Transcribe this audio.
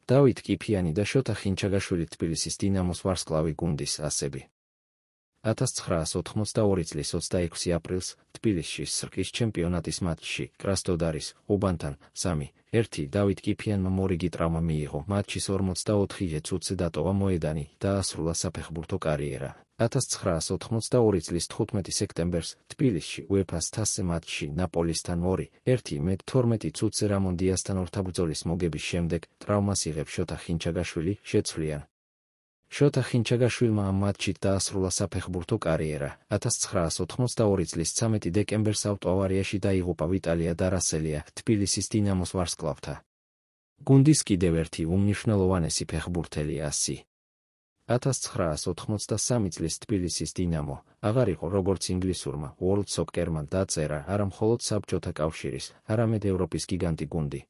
დავით კიფიანი და შოთა ხინჩაგაშვილი თბილისის დინამოს ვარსკვლავი გუნდის ასები. 1982 წლის 26 აპრილს თბილისში სრკის ჩემპიონატის მატჩში კრასნოდარის უბანთან 3-1 დავით კიფიანმა მორიგი ტრავმა მიიღო. მატჩის 44 წუთზე დატოვა მოედანი და დაასრულა საფეხბურთო კარიერა. 1982 წლის 15 სექტემბერს თბილისში UEFA-ს თასზე მატჩში ნაპოლისთან 2-1 12 წუთზე რამონ დიასთან ორთაბრძოლის მოგების შემდეგ ტრავმას იღებს შოთა ხინჩაგაშვილი შეცვლიან. შოთა ხინჩაგაშვილმა ამ მატჩით დაასრულა საფეხბურთო კარიერა. 1982 წლის 13 დეკემბერს ავტოავარიაში დაიღუპა ვიტალია დარასელია თბილისის დინამოს ვარსკვლავთა გუნდის კიდევ ერთი უმნიშვნელოვანესი ფეხბურთელი ასი. 1983 წლის თბილისის დინამო აღარ იყო როგორც ინგლისურმა World Soccer-მან დაწერა არა მხოლოდ საბჭოთა კავშირის, არამედ ევროპის გიგანტი გუნდი.